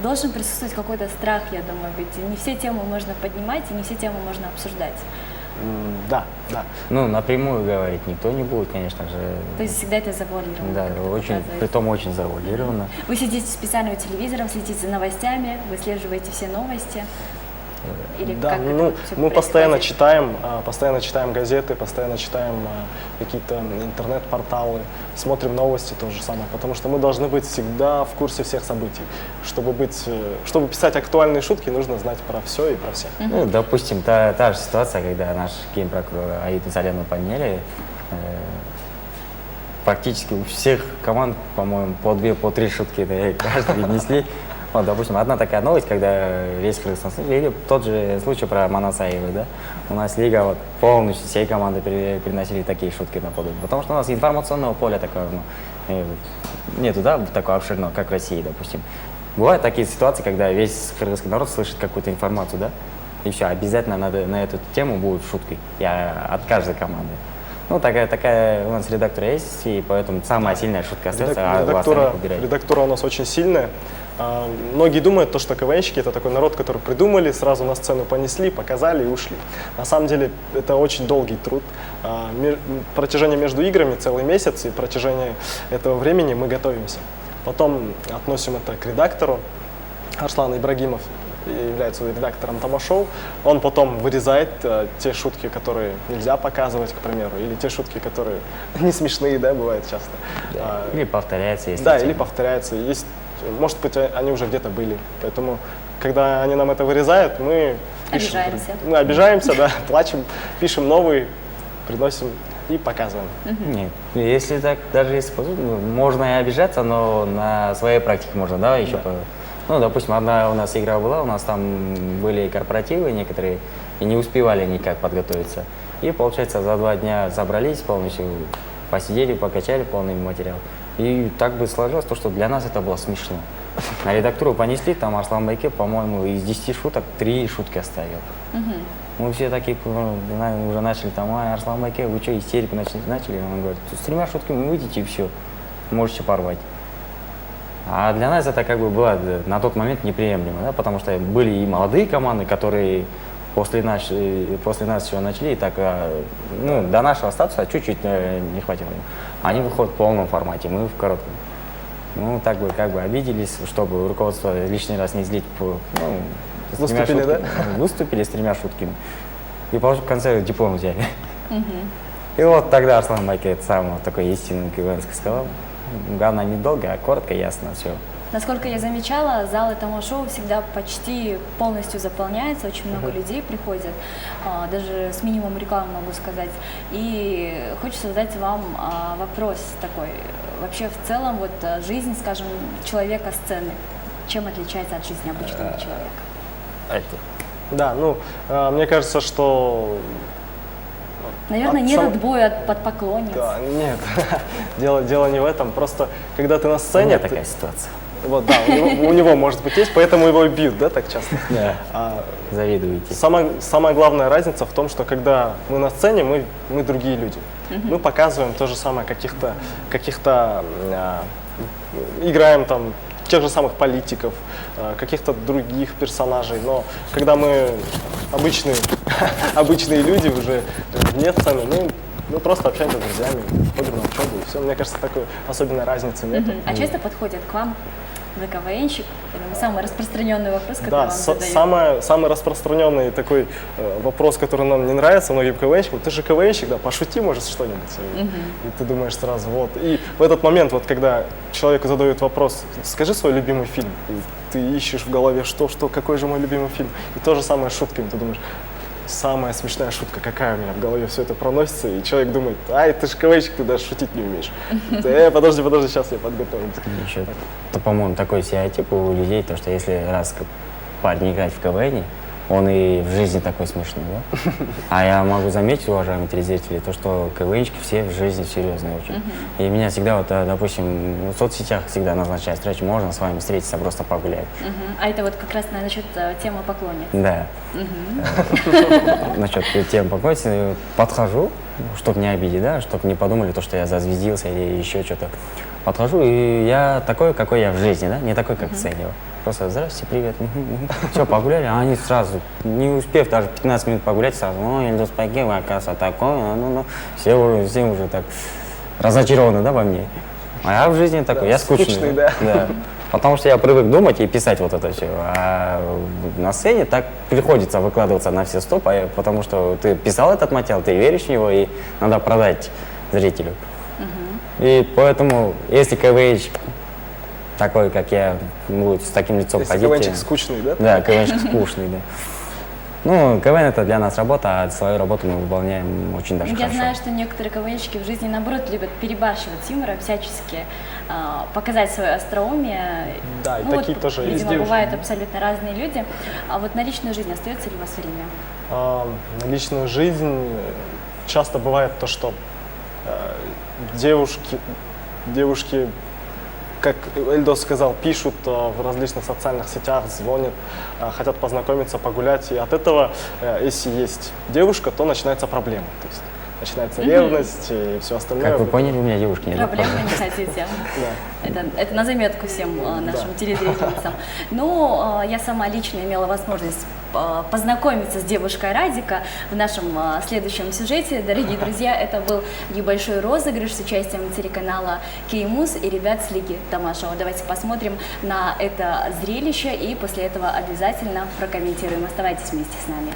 должен присутствовать какой-то страх, я думаю, ведь не все темы можно поднимать, и не все темы можно обсуждать. Да, да. Ну, напрямую говорить никто не будет, конечно же. То есть всегда это завуалировано. Да, как вы очень, показываете. притом очень завуалировано. Вы сидите специально у телевизора, следите за новостями, выслеживаете все новости? Или Да, как это ну, вот всё мы постоянно происходит? постоянно читаем газеты, постоянно читаем какие-то интернет-порталы, смотрим новости то же самое, потому что мы должны быть всегда в курсе всех событий. Чтобы писать актуальные шутки, нужно знать про все и про всех. Ну, допустим, та же ситуация, когда наш геймпрокурор Аиду Саляну поменяли, практически у всех команд, по-моему, по 2, по 3 шутки каждый внесли. Вот, допустим, одна такая новость, когда весь Кыргызстан слышал, или тот же случай про Манасаева, да, у нас лига вот полностью всей команды приносили такие шутки на подобие, потому что у нас информационного поля такого нету, да, такого обширного, как в России, допустим. Бывают такие ситуации, когда весь кыргызский народ слышит какую-то информацию, да, и все, обязательно на эту тему будет шутки от каждой команды. Ну, такая у нас редактора есть, и поэтому самая сильная шутка остается, а у остальных убирать. Редактура у нас очень сильная. Многие думают, что КВНщики — это такой народ, который придумали, сразу на сцену понесли, показали и ушли. На самом деле это очень долгий труд. Протяжение между играми целый месяц, и протяжение этого времени мы готовимся. Потом относим это к редактору. Арслан Ибрагимов является редактором Тамашоу. Он потом вырезает те шутки, которые нельзя показывать, к примеру, или те шутки, которые не смешные, да, бывает часто. Или повторяется, если Да, тема. или повторяется. Есть, может быть, они уже где-то были. Поэтому, когда они нам это вырезают, мы пишем. Обижаемся. Мы обижаемся, да, плачем, пишем новые, приносим и показываем. Нет, если так, даже если можно и обижаться, но на своей практике можно, да, еще. Ну, допустим, одна у нас игра была, у нас там были корпоративы некоторые, и не успевали никак подготовиться. И, получается, за 2 дня собрались полностью, посидели, покачали полный материал. И так бы сложилось то, что для нас это было смешно. На редактуру понесли, там Арслан Байке, по-моему, из 10 шуток 3 шутки оставил. Мы все такие уже начали там, Арслан Байке, вы что, истерику начали? Он говорит, с 3 шутками выйдите и все, можете порвать. А для нас это как бы было на тот момент неприемлемо, да, потому что были и молодые команды, которые после нас еще начали, и так, ну, до нашего статуса чуть-чуть не хватило. Они выходят в полном формате, мы в коротком. Ну, так бы как бы обиделись, чтобы руководство лишний раз не злить. Ну, Выступили, да? Выступили с 3 шутками. И в конце диплом взяли. И вот тогда Арслан Байке сам вот такой истинный КВН сказал. Главное, недолго, а коротко, ясно, все. насколько я замечала, залы Тамашова всегда почти полностью заполняются, очень много людей приходят, даже с минимумом рекламы могу сказать. И хочется задать вам вопрос такой. Вообще в целом вот жизнь, скажем, человека сцены, чем отличается от жизни обычного человека? Да, ну, мне кажется, что... Наверное, нет отбоя под поклонниц. Да, нет, дело не в этом. Просто когда ты на сцене... У меня такая ситуация. Вот, да, у него может быть есть, поэтому его и бьют, да, так часто? Да, завидуете. Самая главная разница в том, что когда мы на сцене, мы другие люди. Мы показываем то же самое, каких-то играем там тех же самых политиков, каких-то других персонажей. Но когда мы обычные люди уже вне сцены, мы просто общаемся с друзьями, ходим на учебу, и все. Мне кажется, такой особенной разницы нет. А часто подходят к вам за КВНщик? Это самый распространенный вопрос, который вам задают. Самый распространенный такой вопрос, который нам не нравится многим КВНщикам: ты же КВНщик, да, пошути, может, что-нибудь. И ты думаешь сразу, вот. И в этот момент, вот, когда человеку задают вопрос: скажи свой любимый фильм, и ты ищешь в голове, какой же мой любимый фильм, и то же самое с шутками, ты думаешь, самая смешная шутка, какая у меня в голове все это проносится, и человек думает: ай, ты же КВНщик, ты даже шутить не умеешь. Подожди, сейчас я подготовлюсь. Еще, по-моему, такой стереотип у людей, то, что если раз парень играет в КВН, он и в жизни такой смешной, да? А я могу заметить, уважаемые телезрители, то, что КВНщики все в жизни серьезные очень. И меня всегда, вот, допустим, в соцсетях всегда назначают встречу, можно с вами встретиться, просто погулять. А это вот как раз насчет темы поклонниц. Да. Насчет темы поклонниц подхожу, чтобы не обидеть, да, чтобы не подумали, то, что я зазвездился или еще что-то. Подхожу, и я такой, какой я в жизни, да, не такой, как в сцене. Просто: здрасте, привет. Все, погуляли, а они сразу, не успев даже 15 минут погулять, сразу: ой, Эльдос Пакиев, оказывается, такой, все уже так разочарованы, да, во мне. А я в жизни такой, я скучный. Да. Потому что я привык думать и писать вот это все. А на сцене так приходится выкладываться на все 100, потому что ты писал этот материал, ты веришь в него, и надо продать зрителю. И поэтому, если КВНщик такой, как я, будет с таким лицом если ходить... КВНщик скучный, да? Да, КВНщик скучный, да. Ну, КВН — это для нас работа, а свою работу мы выполняем очень даже хорошо. Я знаю, что некоторые КВНщики в жизни, наоборот, любят перебарщивать с юмором, всячески показать свое остроумие. Да, и такие тоже есть. Видимо, бывают абсолютно разные люди. А вот на личную жизнь остается ли у вас время? На личную жизнь часто бывает то, что девушки, как Эльдос сказал, пишут в различных социальных сетях, звонят, хотят познакомиться, погулять. И от этого, если есть девушка, то начинается проблема. То есть начинается ревность и все остальное. Как вы поняли, у меня девушки нет. Проблем вы не хотите. Это на заметку всем нашим телезрительницам. Ну, я сама лично имела возможность познакомиться с девушкой Радика в нашем следующем сюжете. Дорогие друзья, это был небольшой розыгрыш с участием телеканала Кей-Муз и ребят с Лиги Тамашова. Давайте посмотрим на это зрелище и после этого обязательно прокомментируем. Оставайтесь вместе с нами.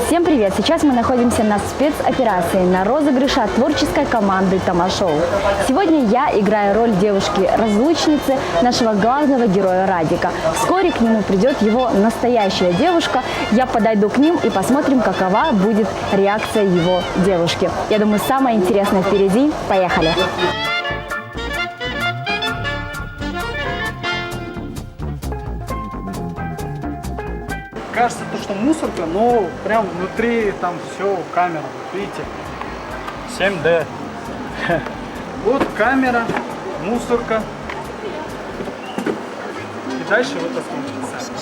Всем привет! Сейчас мы находимся на спецоперации, на розыгрыше от творческой команды Тамашоу. Сегодня я играю роль девушки-разлучницы нашего главного героя Радика. Вскоре к нему придет его настоящая девушка. Я подойду к ним и посмотрим, какова будет реакция его девушки. Я думаю, самое интересное впереди. Поехали! Кажется, что мусорка, но прям внутри там все камера, вот видите, 7D. Вот камера, мусорка. И дальше вот посмотрите сами.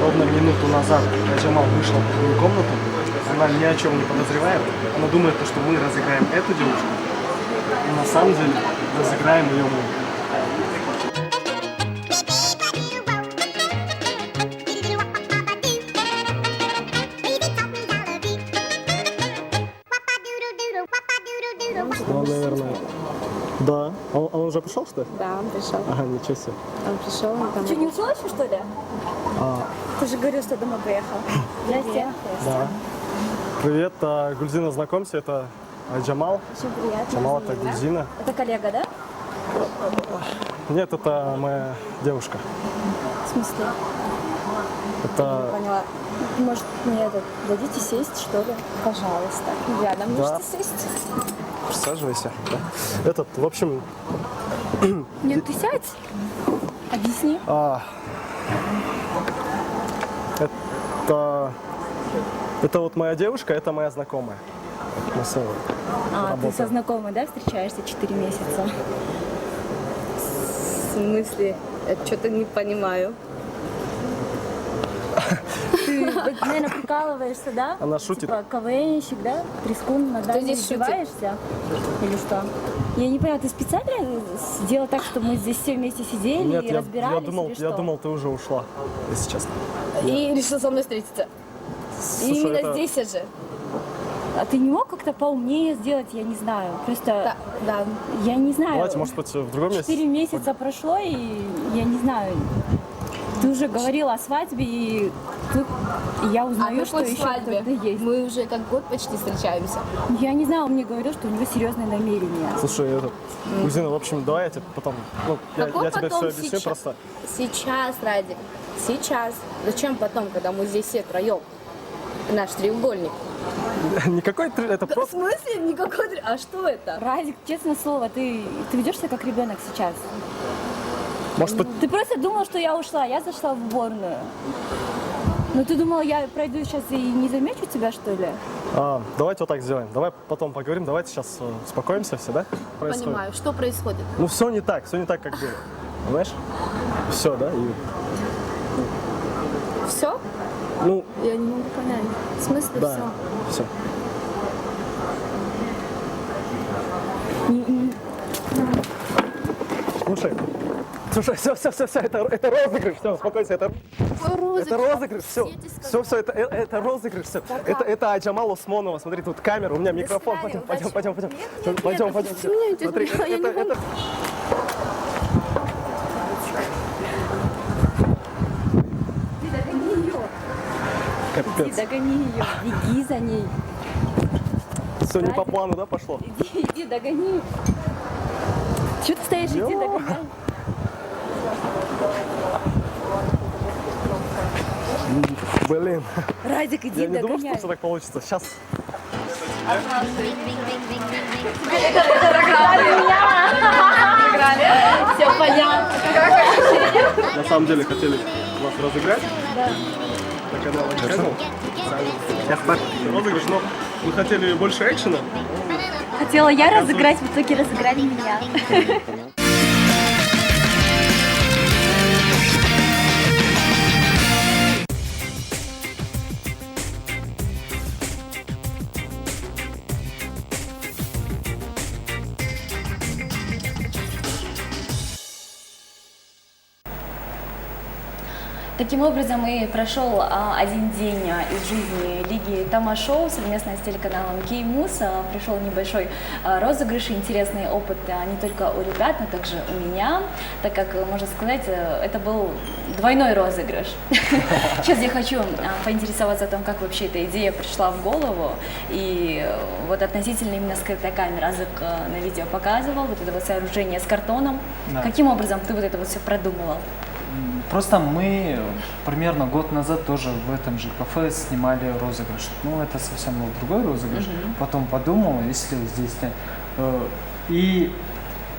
Ровно минуту назад Джамал вышла в другую комнату. Она ни о чем не подозревает. Она думает, что мы разыграем эту девушку. И на самом деле разыграем ее мы. Он уже пришел, что ли? Да, он пришел. Ага, ничего себе. Он пришел, он там... Ты не ушла еще, что ли? Ты же говорил, что домой поехал. Здрасте. Да. Привет, Гульзина, знакомься, это Джамал. Очень приятно. Джамал, это Гульзина. Это коллега, да? Нет, это моя девушка. В смысле? Это... Поняла. Может, мне дадите сесть, что ли? Пожалуйста. Рядом Да. можете сесть? Присаживайся. Да. Этот, в общем, Нет, ты сядь. Объясни. это вот моя девушка, это моя знакомая. Мы с ней Ты работаем. со знакомой, да, встречаешься 4 месяца? В смысле? Я что-то не понимаю. Ты, наверное, прикалываешься, да? Она шутит. Типа КВНщик, да? Трескун, на здесь шутит? издеваешься? Или что? Я не поняла, ты специально сделал так, чтобы мы здесь все вместе сидели Нет, и разбирались, или что? я думал, ты уже ушла, если честно. И решил со мной встретиться. Слушай, И именно это- здесь же. А ты не мог как-то поумнее сделать, я не знаю. Просто, Да. я не знаю. Давайте, может быть, в другом месте. 4 месяца прошло, и я не знаю. Ты уже говорила о свадьбе, и тут я узнаю, что еще кто-то есть. Мы уже как год почти встречаемся. Я не знаю, он мне говорил, что у него серьезные намерения. Слушай, Гульзина, в общем, давай я тебе потом... Ну, я Какой тебе потом все объясню сейчас? просто. Сейчас, Радик. Сейчас. Зачем потом, когда мы здесь все троем? Наш треугольник. Никакой... Это В просто... смысле? Никакой... А что это? Радик, честное слово, ты ведешь себя как ребенок сейчас. Может быть, Ты просто думал, что я ушла, я зашла в уборную. Ну ты думала, я пройду сейчас и не замечу тебя, что ли? давайте вот так сделаем. Давай потом поговорим. Давайте сейчас успокоимся все, да? Происходит. Понимаю, что происходит. Ну, все не так, как было. Понимаешь? Все, да? И, Все? ну, Я не могу понять. В смысле да, все? все. Слушай, все, это розыгрыш, все, успокойся, это розыгрыш, все, это розыгрыш, все, это Аджамал Усмонова, смотри, тут камера, у меня микрофон, пойдем, смотри, это... Иди, Капец, догони ее, беги за ней. все не по плану, да, пошло? Иди, догони. Чего ты стоишь, иди, догоняй. Блин, Радик, иди, я не думал, догоняй. что так получится. Сейчас. Все понятно. На самом деле хотели вас разыграть. Да. На канале Channel. Сейчас розыгрыш, но мы хотели больше экшена. Хотела я разыграть, в итоге разыграли меня. Таким образом и прошел один день из жизни Лиги Тамашоу совместно с телеканалом Кей-Муз. Пришел небольшой розыгрыш, интересный опыт не только у ребят, но также у меня, так как, можно сказать, это был двойной розыгрыш. Сейчас я хочу поинтересоваться о том, как вообще эта идея пришла в голову. И вот относительно именно скрытой камеры Азык на видео показывал, вот это вот сооружение с картоном. Да. Каким образом ты вот это вот все продумывал? Просто мы примерно год назад тоже в этом же кафе снимали розыгрыш. Ну, это совсем был другой розыгрыш. Потом подумал, если здесь... И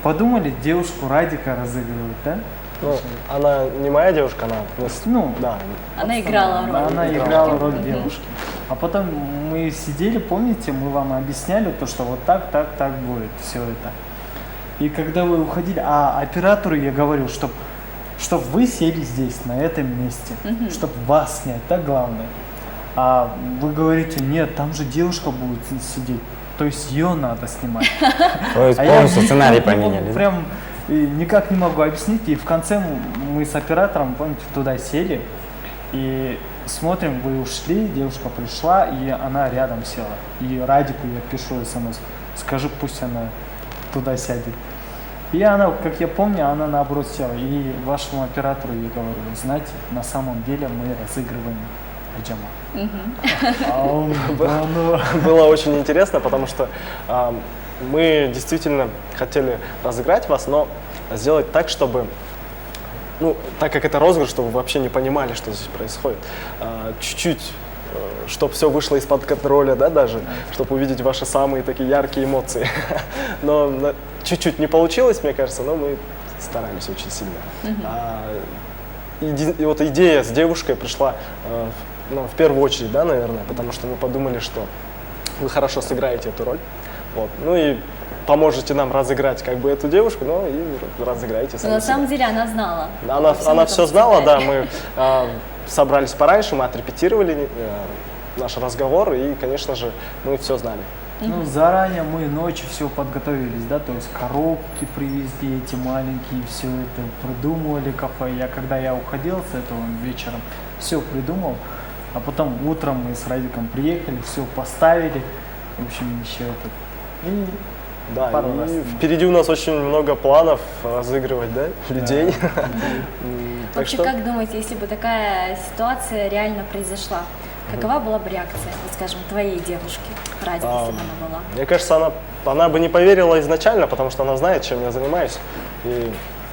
подумали девушку Радика разыгрывать, да? Ну, она не моя девушка, она... Ну, да. Она играла роль. Она играла роль девушки. А потом мы сидели, помните, мы вам объясняли то, что вот так будет все это. И когда вы уходили, оператору я говорил, чтобы вы сели здесь, на этом месте, чтобы вас снять, так главное. А вы говорите, нет, там же девушка будет сидеть, то есть ее надо снимать. То есть А полностью я сценарий никак не могу, поменяли. Прям никак не могу объяснить. И в конце мы с оператором, помните, туда сели и смотрим, вы ушли, девушка пришла, и она рядом села. И Радику я пишу СМС, скажи, пусть она туда сядет. И она, как я помню, она наоборот села. И вашему оператору я говорю, знаете, на самом деле мы разыгрываем Аджама. А он, да, ну. Было очень интересно, потому что мы действительно хотели разыграть вас, но сделать так, чтобы, ну, так как это розыгрыш, чтобы вы вообще не понимали, что здесь происходит, чуть-чуть, чтобы все вышло из-под контроля, да, даже, чтобы увидеть ваши самые такие яркие эмоции. Но чуть-чуть не получилось, мне кажется, но мы старались очень сильно. И вот идея с девушкой пришла, ну, в первую очередь, да, наверное, потому что мы подумали, что вы хорошо сыграете эту роль, вот, ну и поможете нам разыграть как бы эту девушку, ну и разыграете сами Но на себя. самом деле она знала. Она все знала, да, мы собрались пораньше, мы отрепетировали наш разговор, и, конечно же, мы все знали. Ну, заранее мы ночью все подготовились, да, то есть коробки привезли эти маленькие, все это придумывали, кафе. Когда я уходил с этого вечером, все придумал, а потом утром мы с Радиком приехали, все поставили, в общем, еще это. И да, пару раз. Впереди у нас очень много планов разыгрывать, да, людей. Вообще, как думаете, если бы такая ситуация реально произошла, какова была бы реакция, вот, скажем, твоей девушки, Радик, если бы она была? Мне кажется, она бы не поверила изначально, потому что она знает, чем я занимаюсь. И,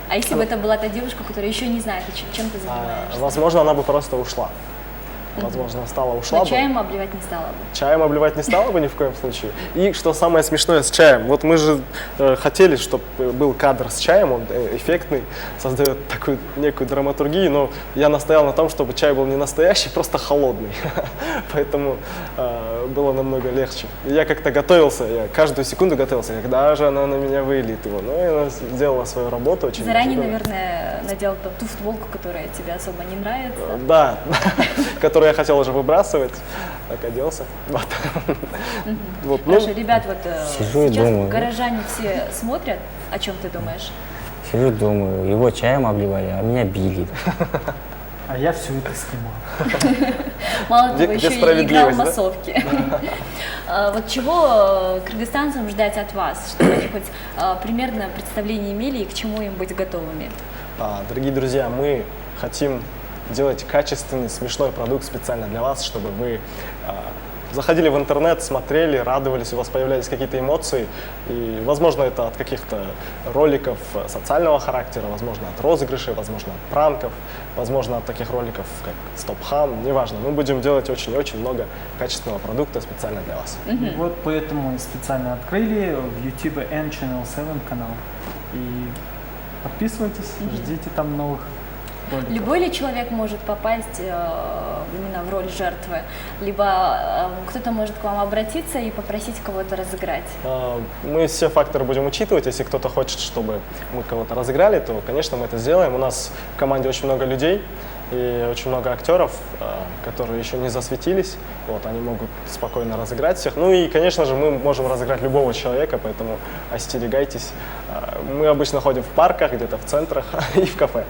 А если бы это была та девушка, которая еще не знает, чем ты занимаешься? возможно, она бы просто ушла. Возможно, ушла Но бы. чаем обливать не стала бы. Чаем обливать не стала бы ни в коем случае. И что самое смешное с чаем, вот мы же хотели, чтобы был кадр с чаем, он эффектный, создает такую некую драматургию, но я настоял на том, чтобы чай был не настоящий, просто холодный. Поэтому было намного легче. И я как-то готовился, я каждую секунду готовился, когда же она на меня выльет его. Ну и она сделала свою работу очень Заранее, неожиданно. наверное, надел ту футболку, которая тебе особо не нравится. Да, которую я хотел уже выбрасывать, так оделся. Вот, ну, Хорошо, ребят, вот Сижу и сейчас думаю. горожане все смотрят. О чем ты думаешь? Сижу, думаю, его чаем обливали, а меня били. А я все это снимал. Мало того, Где еще и играл в справедливость, да? массовке. Вот чего кыргызстанцам ждать от вас? Чтобы они хоть примерно представление имели и к чему им быть готовыми? Дорогие друзья, мы хотим делать качественный, смешной продукт специально для вас, чтобы вы заходили в интернет, смотрели, радовались, у вас появлялись какие-то эмоции. И, возможно, это от каких-то роликов социального характера, возможно, от розыгрышей, возможно, от пранков, возможно, от таких роликов, как Стоп-хам, неважно. Мы будем делать очень-очень много качественного продукта специально для вас. И вот поэтому специально открыли в YouTube N-Channel 7 канал. И подписывайтесь, ждите там новых роликов. Любой ли человек может попасть именно в роль жертвы? Либо кто-то может к вам обратиться и попросить кого-то разыграть? Мы все факторы будем учитывать. Если кто-то хочет, чтобы мы кого-то разыграли, то, конечно, мы это сделаем. У нас в команде очень много людей и очень много актеров, которые еще не засветились. Вот, они могут спокойно разыграть всех. Ну и, конечно же, мы можем разыграть любого человека, поэтому остерегайтесь. Мы обычно ходим в парках, где-то в центрах и в кафе.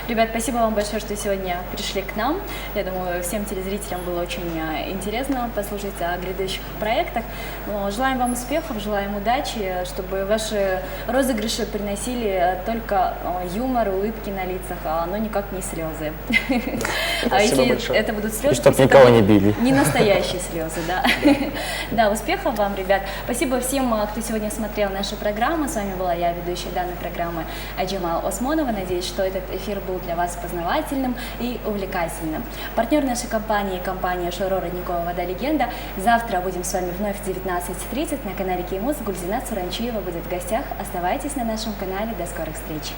Ребят, спасибо вам большое, что сегодня пришли к нам. Я думаю, всем телезрителям было очень интересно послушать о грядущих проектах. Но желаем вам успехов, желаем удачи, чтобы ваши розыгрыши приносили только юмор, улыбки на лицах, но никак не слезы. А если большое. это будут слезы, И чтоб пусть это никого не будут били. не настоящие слезы, да. Да, успехов вам, ребят. Спасибо всем, кто сегодня смотрел нашу программу. С вами была я, ведущая данной программы Аджима Осмонова. Надеюсь, что этот эфир был для вас познавательным и увлекательным. Партнер нашей компании – компания Шоро Родниковая вода «Легенда». Завтра будем с вами вновь в 19:30 на канале Кимус. Гульзина Цуранчиева будет в гостях. Оставайтесь на нашем канале. До скорых встреч.